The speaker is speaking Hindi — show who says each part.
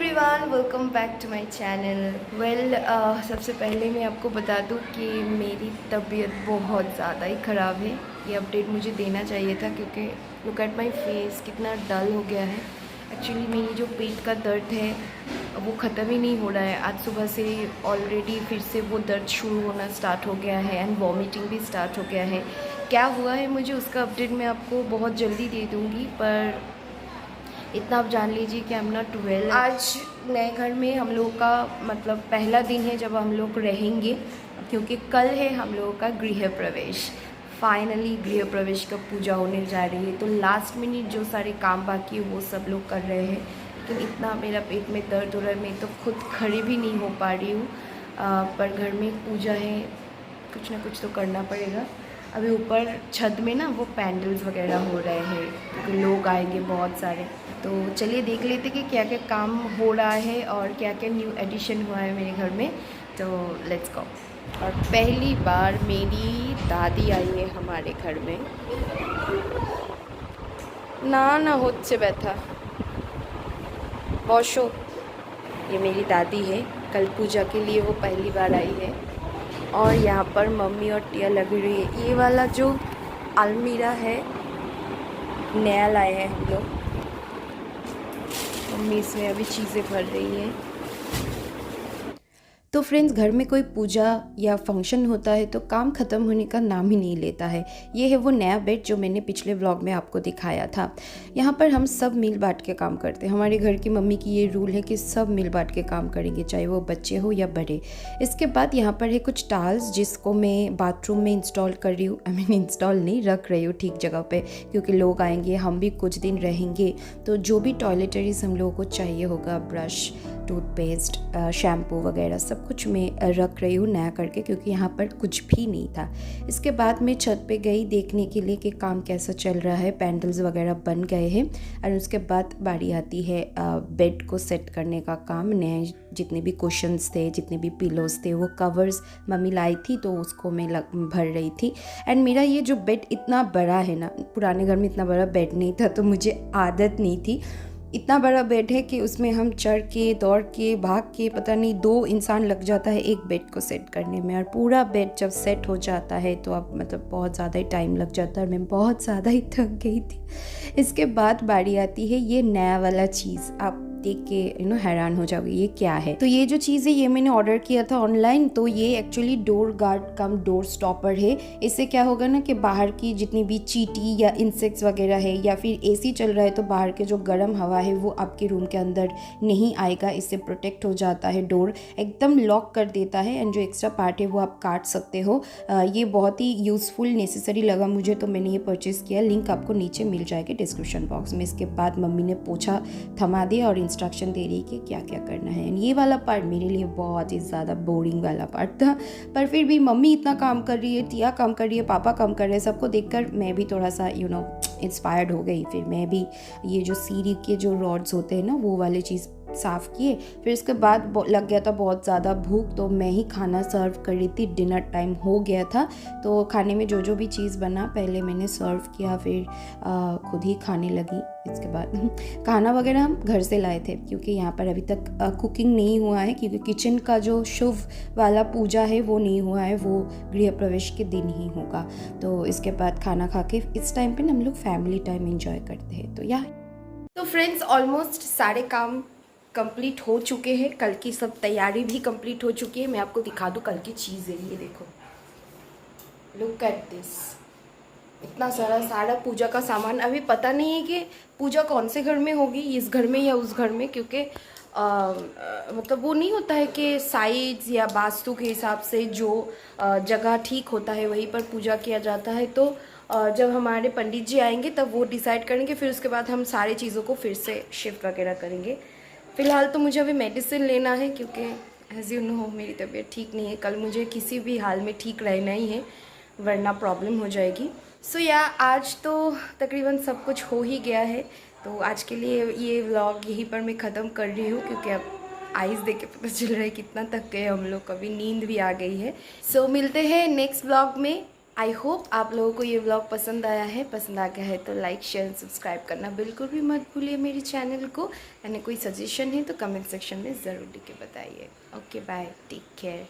Speaker 1: Everyone, welcome back to my channel. सबसे पहले मैं आपको बता दूं कि मेरी तबीयत बहुत ज़्यादा ही ख़राब है। ये अपडेट मुझे देना चाहिए था क्योंकि लुक एट माय फेस, कितना डल हो गया है। एक्चुअली मेरी जो पेट का दर्द है वो ख़त्म ही नहीं हो रहा है। आज सुबह से ऑलरेडी फिर से वो दर्द शुरू होना स्टार्ट हो गया है एंड वॉमिटिंग भी स्टार्ट हो गया है। क्या हुआ है मुझे उसका अपडेट मैं आपको बहुत जल्दी दे दूँगी, पर इतना आप जान लीजिए कि आई एम नॉट वेल। आज नए घर में हम लोगों का मतलब पहला दिन है जब हम लोग रहेंगे, क्योंकि कल है हम लोगों का गृह प्रवेश। फाइनली गृह प्रवेश का पूजा होने जा रही है, तो लास्ट मिनट जो सारे काम बाकी है वो सब लोग कर रहे हैं। लेकिन इतना मेरा पेट में दर्द हो रहा है, मैं तो खुद खड़ी भी नहीं हो पा रही हूँ। पर घर में पूजा है, कुछ ना कुछ तो करना पड़ेगा। अभी ऊपर छत में ना वो पैंडल्स वगैरह हो रहे हैं क्योंकि लोग आएंगे बहुत सारे। तो चलिए देख लेते कि क्या क्या काम हो रहा है और क्या क्या न्यू एडिशन हुआ है मेरे घर में। तो लेट्स गो। और पहली बार मेरी दादी आई है हमारे घर में। ना होत से बैठा बॉशो। ये मेरी दादी है, कल पूजा के लिए वो पहली बार आई है। और यहाँ पर मम्मी और टिया लगी रही है। ये वाला जो अलमीरा है नया लाए हैं हम लोग। मम्मी इसमें अभी चीज़ें भर रही है। तो फ्रेंड्स, घर में कोई पूजा या फंक्शन होता है तो काम ख़त्म होने का नाम ही नहीं लेता है। ये है वो नया बेड जो मैंने पिछले व्लॉग में आपको दिखाया था। यहाँ पर हम सब मिल बांट के काम करते हैं। हमारे घर की मम्मी की ये रूल है कि सब मिल बांट के काम करेंगे, चाहे वो बच्चे हो या बड़े। इसके बाद यहाँ पर है कुछ टाल्स जिसको मैं बाथरूम में इंस्टॉल कर रही हूँ। आई मीन इंस्टॉल नहीं, रख रही हूँ ठीक जगह पर, क्योंकि लोग आएंगे, हम भी कुछ दिन रहेंगे। तो जो भी टॉयलेटरीज हम लोगों को चाहिए होगा, ब्रश, टूथपेस्ट, शैम्पू वगैरह सब कुछ मैं रख रही हूँ नया करके, क्योंकि यहाँ पर कुछ भी नहीं था। इसके बाद मैं छत पे गई देखने के लिए कि काम कैसा चल रहा है। पैंडल्स वगैरह बन गए हैं और उसके बाद बारी आती है बेड को सेट करने का काम। नए जितने भी कुशन्स थे, जितने भी पिलोज थे, वो कवर्स मम्मी लाई थी तो उसको मैं भर रही थी। एंड मेरा ये जो बेड इतना बड़ा है ना, पुराने घर में इतना बड़ा बेड नहीं था तो मुझे आदत नहीं थी। इतना बड़ा बेड है कि उसमें हम चढ़ के, दौड़ के, भाग के, पता नहीं 2 इंसान लग जाता है एक बेड को सेट करने में। और पूरा बेड जब सेट हो जाता है तो अब मतलब बहुत ज़्यादा ही टाइम लग जाता है और मैं बहुत ज़्यादा ही थक गई थी। इसके बाद बारी आती है ये नया वाला चीज़। आप देख के हैरान हो जाओगे ये क्या है। तो ये जो चीज़ है ये मैंने ऑर्डर किया था ऑनलाइन। तो ये एक्चुअली डोर गार्ड कम डोर स्टॉपर है। इससे क्या होगा ना कि बाहर की जितनी भी चींटी या इंसेक्ट्स वगैरह है, या फिर एसी चल रहा है तो बाहर के जो गर्म हवा है वो आपके रूम के अंदर नहीं आएगा। इससे प्रोटेक्ट हो जाता है, डोर एकदम लॉक कर देता है। एंड जो एक्स्ट्रा पार्ट है वो आप काट सकते हो। ये बहुत ही यूज़फुल, नेसेसरी लगा मुझे, तो मैंने ये परचेज़ किया। लिंक आपको नीचे मिल जाएगा डिस्क्रिप्शन बॉक्स में। इसके बाद मम्मी ने पोछा थमा दिया और इंस्ट्रक्शन दे रही कि क्या क्या करना है। ये वाला पार्ट मेरे लिए बहुत ही ज़्यादा बोरिंग वाला पार्ट था, पर फिर भी मम्मी इतना काम कर रही है, टिया काम कर रही है, पापा काम कर रहे हैं, सबको देखकर मैं भी थोड़ा सा इंस्पायर्ड हो गई। फिर मैं भी ये जो सीढ़ी के जो रॉड्स होते हैं ना वो वाले चीज़ साफ़ किए। फिर इसके बाद लग गया था बहुत ज़्यादा भूख, तो मैं ही खाना सर्व कर रही थी। डिनर टाइम हो गया था तो खाने में जो जो भी चीज़ बना पहले मैंने सर्व किया, फिर खुद ही खाने लगी। इसके बाद खाना वगैरह हम घर से लाए थे क्योंकि यहाँ पर अभी तक कुकिंग नहीं हुआ है, क्योंकि किचन का जो शुभ वाला पूजा है वो नहीं हुआ है, वो गृह प्रवेश के दिन ही होगा। तो इसके बाद खाना खा के इस टाइम पे ना हम लोग फैमिली टाइम एंजॉय करते हैं। तो फ्रेंड्स, ऑलमोस्ट सारे काम कंप्लीट हो चुके हैं। कल की सब तैयारी भी कंप्लीट हो चुकी है। मैं आपको दिखा दूँ कल की चीज़ें। ये देखो, लुक एट दिस। इतना सारा पूजा का सामान। अभी पता नहीं है कि पूजा कौन से घर में होगी, इस घर में या उस घर में, क्योंकि मतलब वो नहीं होता है कि साइज या वास्तु के हिसाब से जो जगह ठीक होता है वहीं पर पूजा किया जाता है। तो जब हमारे पंडित जी आएंगे तब वो डिसाइड करेंगे, फिर उसके बाद हम सारी चीज़ों को फिर से शिफ्ट वगैरह करेंगे। फ़िलहाल तो मुझे अभी मेडिसिन लेना है क्योंकि एज़ यू नो मेरी तबीयत ठीक नहीं है। कल मुझे किसी भी हाल में ठीक रहना ही है, वरना प्रॉब्लम हो जाएगी। सो आज तो तकरीबन सब कुछ हो ही गया है। तो आज के लिए ये व्लॉग यहीं पर मैं ख़त्म कर रही हूँ, क्योंकि अब आइज़ देख के पता चल रहा है कितना थक गए हम लोग, कभी नींद भी आ गई है। सो मिलते हैं नेक्स्ट व्लॉग में। आई होप आप लोगों को ये व्लॉग पसंद आया है। पसंद आ गया है तो लाइक शेयर सब्सक्राइब करना बिल्कुल भी मत भूलिए मेरे चैनल को। यानी कोई सजेशन है तो कमेंट सेक्शन में ज़रूर लिख के बताइए। Okay bye, take care.